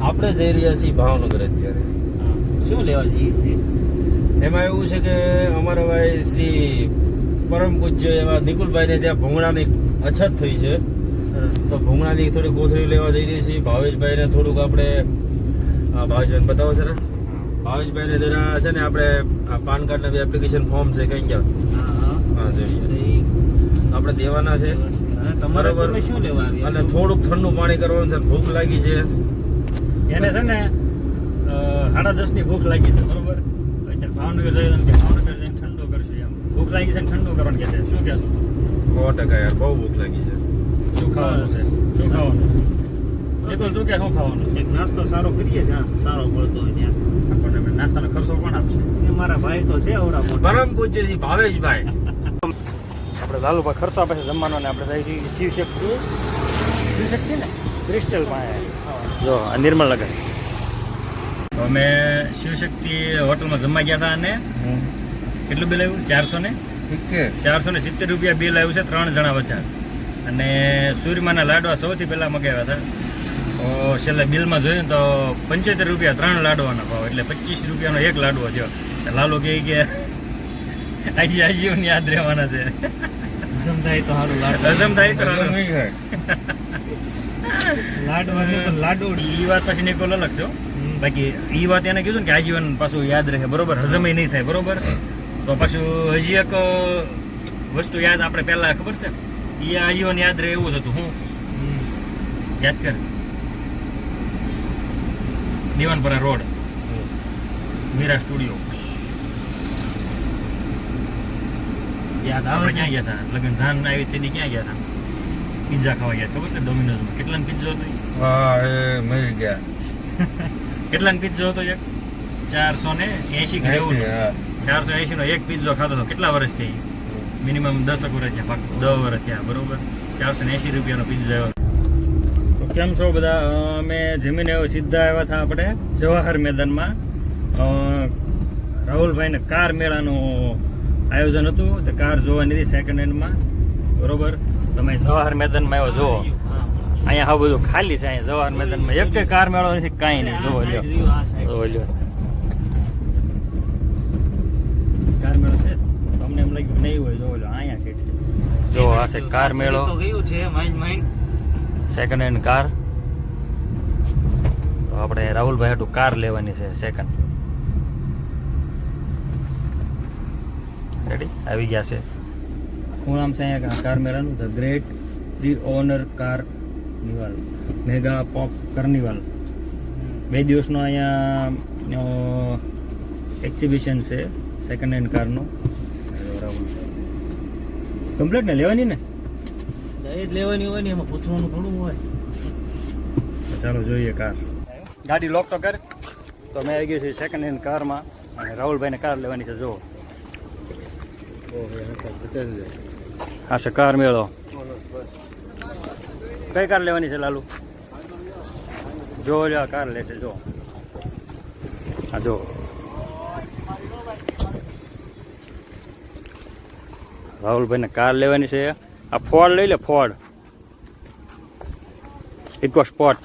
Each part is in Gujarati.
આપણે જઈ રહ્યા છીએ ભાવનગર અત્યારે. શું લેવા જઈએ છીએ? એમાં એવું છે કે અમારા ભાઈ શ્રી પરમ પૂજ્ય એવા નિકુલભાઈને ત્યાં ભૂંગળાની અછત થઈ છે. સરસ. તો ભૂંગળાની થોડી કોથળી લેવા જઈ રહી છીએ. ભાવેશભાઈને થોડુંક આપણે ભાવેશભાઈને બતાવો છે ને, ભાવેશભાઈને જરા છે ને આપણે પાન કાર્ડના બી એપ્લિકેશન ફોર્મ છે કઈ ગયા હા જોઈએ આપણે દેવાના છે. તમારે તમે શું લેવા આવ્યા અને થોડુંક ઠંડુ પાણી કરવાનું છે. ભૂખ લાગી છે એને છે ને 10:30 ની ભૂખ લાગી છે બરોબર. અત્યારે ભાવનગર જઈએ કે ભાવનગર જઈને ઠંડુ કરશું એમ. ભૂખ લાગી છે ને ઠંડુ કરવાનું કે છે. શું કહેશો? 100% યાર બહુ ભૂખ લાગી છે. શું ખાવાનું છે? શું ખાવાનું? નિકુલ તું કે શું ખાવાનું? એક નાસ્તો સારો કરીએ છે, સારો મળતો હોય ત્યાં. આપણને નાસ્તાનો ખર્ચો કોણ આપશે? એ મારા ભાઈ તો છે આવડા મોટા. પરમ પૂજ્ય શ્રી ભાવેશભાઈ આપણે લાલુભાઈ ખર્ચો આપે છે જમવાનો ને આપણે થઈ શિવશક્તિ ને ક્રિસ્ટલ પાસે જો આ નિર્મલ નગર. તો અમે શિવશક્તિ હોટલમાં જમવા ગયા હતા અને કેટલું બિલ આવ્યું? 470 રૂપિયા બિલ આવ્યું છે 3 જણા વચ્ચે. અને સૂર્યમાના લાડવા સૌથી પહેલાં મગાવ્યા હતા. તો છેલ્લે બિલમાં જોયું તો 75 રૂપિયા 3 લાડવાનો ભાવ, એટલે 25 રૂપિયાનો એક લાડવો થયો. લાલુ કહે કે આજીવન યાદ રહેવાના છે. હસમ થાય તો સારું હજમ થાય તો લાડુ ઈ વાત પછી નિકોલ અલગ છે હો. બાકી ઈ વાત એને કીધું ને કે આજીવન પાછું યાદ રહે બરોબર, હજમે નહીં થાય બરોબર. તો પાછું હજી એક વસ્તુ યાદ આપણે પહેલા ખબર છે એ આજીવન યાદ રહે એવું હતું. હું યાદ કર, દીવાનપરા રોડ મીરા સ્ટુડિયો યાદ આવે આપણે છે. ક્યાં ગયા હતા? લગન જાન આવી તેથી ક્યાં ગયા હતા? પિઝા ખાવા ગયા ખબર છે? ડોમિનોઝમાં કેટલાનો પિઝા હતો? હા એ મળી ગયા કેટલાનો પિઝા હતો? એક 480 કે એવું 480 નો એક પિઝા ખાતો હતો. કેટલા વર્ષ થઈ? મિનિમમ 10 વર્ષ થયા, 10 વર્ષ થયા બરોબર. 480 રૂપિયાનો પિઝા આવ્યો. તો કેમ છો બધા? અમે જમીને સીધા આવ્યા હતા આપણે જવાહર મેદાનમાં. રાહુલભાઈને કાર મેળાનું આયોજન હતું. તો કાર જોવાની હતી સેકન્ડ હેન્ડમાં બરોબર. તમે જવાહર મેદાનમાં આવ્યો જુઓ, અહીંયા હા બધું ખાલી છે. અહીંયા જવાહર મેદાનમાં એક કાર મેળો નથી, કાંઈ નહીં. જોવો લ્યો, જોવો લ્યો કાર મેળો છે. તમને એમ લાગ્યું નહીં હોય, જોવો લ્યો અહીંયા સીટ છે. જો આ છે કાર મેળો, તો ગયું છે માઇન્ડ સેકન્ડ હેન્ડ કાર. તો આપણે રાહુલભાઈ હાટુ કાર લેવાની છે સેકન્ડ. રેડી આવી ગયા છે. શું નામ છે અહીંયા કાર મેળાનું? The great pre owner carnival mega pop carnival. 2 દિવસનો અહીંયા એક્ઝિબિશન છે સેકન્ડ હેન્ડ કારનું. કમ્પ્લીટ ને લેવાની ને? એ જ લેવાની હોય ને, એમાં પૂછવાનું થોડું હોય. તો ચાલો જોઈએ કાર. ગાડી લોક તો કર. તો મેં આવી ગયું છે સેકન્ડ હેન્ડ કારમાં અને રાહુલભાઈને કાર લેવાની છે. જો આ છે કાર મેળો. કઈ કાર લેવાની છે લાલુ? જો આ કાર લેશે. જો હા જો રાહુલભાઈને કાર લેવાની છે. આ ફોર્ડ લઈ લે, ફોર્ડ ઇકો સ્પોર્ટ.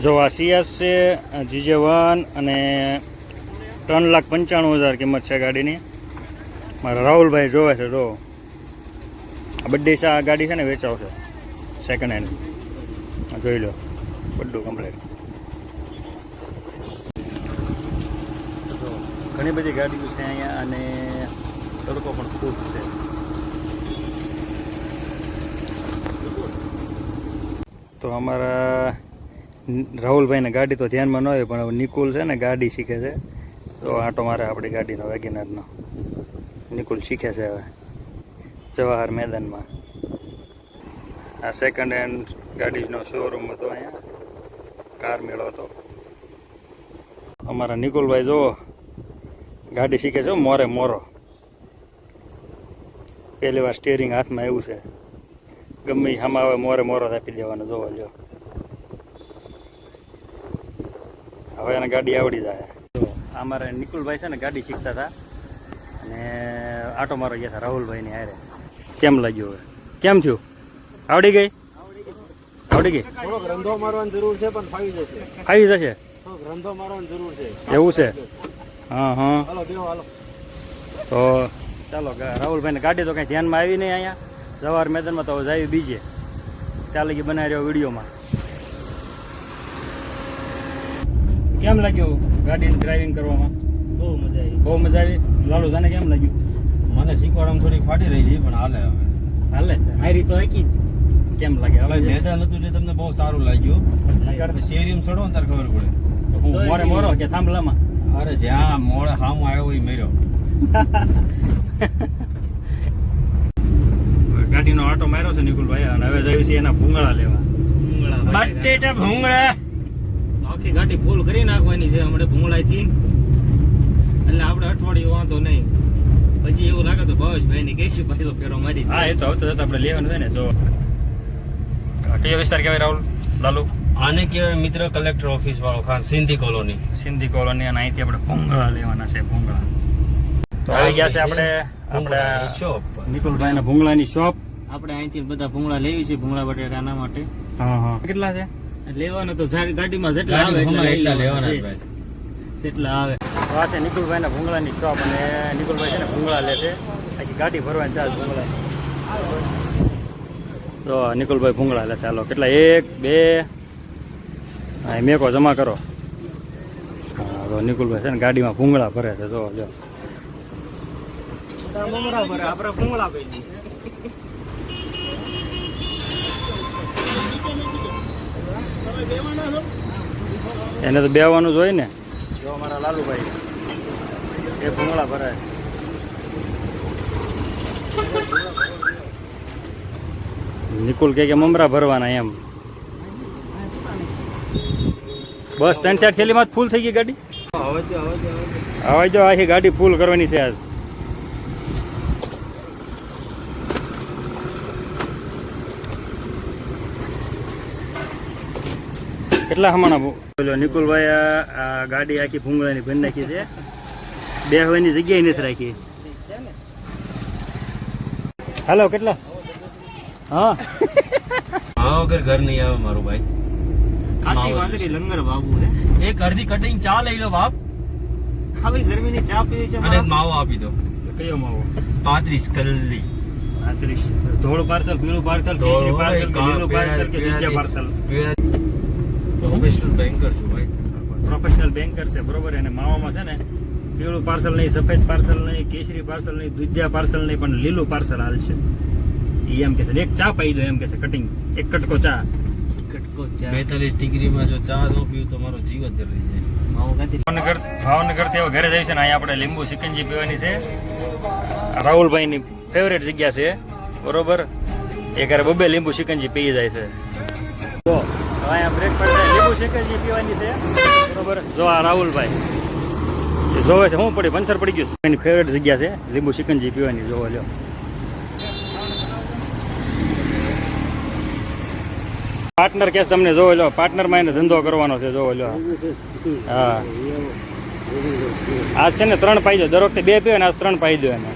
જો આ CS છે, GJ1 અને 3,95,000 કિંમત છે ગાડીની. મારા રાહુલભાઈ જોવે છે. જો આ બધી આ ગાડી છે ને વેચાવશે સેકન્ડ હેન્ડ. જોઈ લો બધું કમ્પ્લીટ. ઘણી બધી ગાડીઓ છે અહીંયા અને તડકો પણ ખૂબ છે. તો અમારા રાહુલભાઈને ગાડી તો ધ્યાનમાં ન હોય, પણ હવે નિકુલ છે ને ગાડી શીખે છે. તો આટો મારે આપણી ગાડીનો વેગેનરનો. નિકુલ શીખે છે હવે જવાહર મેદાનમાં. આ સેકન્ડ હેન્ડ ગાડીનો શોરૂમ હતો અહીંયા, કાર મેળો હતો. અમારા નિકુલભાઈ જુઓ ગાડી શીખે છે મોરે મોરો. પહેલી વાર સ્ટીયરિંગ હાથમાં આવ્યું છે. ગમે આમાં હવે મોરે મોરો આપી દેવાનો. જોવા લ્યો હવે એને ગાડી આવડી જાય. અમારે નિકુલભાઈ છે ને ગાડી શીખતા હતા અને આટો મારો ગયા હતા રાહુલભાઈની હારે. કેમ લાગ્યું? હવે કેમ થયું? આવડી ગઈ? આવડી ગઈ થોડોક રંધો મારવાની જરૂર છે પણ ફાવી જશે. આવી જશે થોડોક રંધો મારવાની જરૂર છે. એવું છે હા હા હાલો બેહો હાલો. તો ચાલો રાહુલભાઈને ગાડી તો કંઈ ધ્યાનમાં આવી નહીં અહીંયા જવાહર મેદાનમાં તો જાય બીજે ત્યાં લગી બનાવી રહ્યો વિડીયોમાં. કેમ લાગ્યું ગાડીની ડ્રાઇવિંગ કરવામાં? બહુ મજા આવી. બહુ મજા આવી. લાલુ તને કેમ લાગ્યું? મને શીખવાડવામાં થોડી ફાટી રહી હતી પણ હાલે હવે. હાલે હારી તો હાકી જ. કેમ લાગે હવે મેદાન હતું એટલે તમને બહુ સારું લાગ્યું. શેરીમાં ચડો ને ત્યારે ખબર પડે. હું મોરે મોરો કે થાંભલામાં? અરે જ્યાં મોડે હામો આવ્યો એ મેર્યો. ગાડીનો આટો માર્યો છે નિકુલભાઈ અને હવે જઈએ છીએ એના ભૂંગળા લેવા. બટેટા ભૂંગળા. આખી ગાડી ફૂલ કરી નાખવાની છે હમણાં ભૂંગળાથી, એટલે આપણે અઠવાડિયું વાંધો નહીં. પછી એવું લાગે તો ભાવેશભાઈ ની કેસી પાછો ફેરો મારી. હા એ તો આવતા જતા આપણે લેવાનું છે ને. જો કયો વિસ્તાર કહેવાય રાહુલ લાલુ? આને કહેવાય મિત્ર કલેક્ટર ઓફિસ વાળો, ખાસ સિંધી કોલોની. સિંધી કોલોની અને અહીંથી આપણે ભૂંગળા લેવાના છે. ભૂંગળા તો આવી ગયા છે આપણે શોપ. નિકુલભાઈના ભૂંગળાની શોપ. આપણે અહીંથી બધા ભૂંગળા લેવી છે, ભૂંગળા બટેટાના માટે. હા હા કેટલા છે? લેવાનું તો ગાડીમાં જેટલા આવે એટલા એટલા લઈ લેવાના લેવાના ભાઈ. જેટલા આવે. તો આ છે નિકુલભાઈના ભૂંગળાની શોપ અને નિકુલભાઈ છે ને ભૂંગળા લે છે. આખી ગાડી ભરવાની ચાલ ભૂંગળા. તો નિકુલભાઈ ભૂંગળા લે. ચાલો કેટલા? 1 2 હા મેકો જમા કરો. હા તો નિકુલભાઈ છે ને ગાડીમાં ભૂંગળા ભરે છે. જો જો આપણે ભૂંગળા પડી. એને તો બેવાનું જ હોય ને. જો અમારા લાલુભાઈ એ ભૂંગળા ભરાય. નિકુલ કે મમરા ભરવાના એમ. બસ 3-4 થેલીમાં જ ફૂલ થઈ ગઈ ગાડી. હવે જો આખી ગાડી ફૂલ કરવાની છે આજ. કેટલા હમણાં બોલો નિકુલભાઈ આ ગાડી આખી ભૂંગળાની ભરી નાખી છે. બેહવાની જગ્યાએ નથી રાખી. હાલો કેટલા? હા આ વગર ઘર નહીં આવે મારું ભાઈ. કાચી વાંદરી લંગર બાબુ હે. એક અડધી કટિંગ ચા લઈ લો બાપ આવી ગરમીની ચા પીવી છે. અને માવો આપી દો. કયો માવો? 35 કલ્લી. 35 ધોળું પાર્સલ, પીળું પાર્સલ, કેસરી પાર્સલ, લીલું પાર્સલ કે દૂધિયા પાર્સલ? પ્રોફેશનલ બેન્કર છું ભાઈ. પ્રોફેશનલ બેન્કર છે બરોબર. અને માવામાં છે ને પીળું પાર્સલ નહીં, સફેદ પાર્સલ નહીં, કેસરી પાર્સલ નહીં, દૂધિયા પાર્સલ નહીં, પણ લીલું પાર્સલ હાલ છે. એ એમ કે છે એક ચા પાઈ દો એમ કે છે. કટિંગ એક કટકો ચા. કટકો ચા. 42 ડિગ્રીમાં જો ચા ન પીવું તો મારો જીવ જ જલી જાય. માવો ગાતી. ભાવનગરથી હવે ઘરે જાય છે ને અહીંયા આપણે લીંબુ સિકંજી પીવાની છે. રાહુલભાઈની ફેવરેટ જગ્યા છે બરોબર. એ ઘરે 2 લીંબુ સિકંજી પી જાય છે. તો હવે અહીંયા બ્રેકફાસ્ટ લીંબુ સિકંજી પીવાની છે બરોબર. જો આ રાહુલભાઈ એ જોવે છે શું પડી પંચર પડી ગયું. એની ફેવરેટ જગ્યા છે લીંબુ સિકંજી પીવાની. જોવો લ્યો પાર્ટનર કેસ તમને જોવો લો. પાર્ટનરમાં એને ધંધો કરવાનો છે. જોવો લો. હા આ છે ને 3 પાઈ દો. દર વખતે 2 પીવે ને આજ 3 પાઈ દો એને.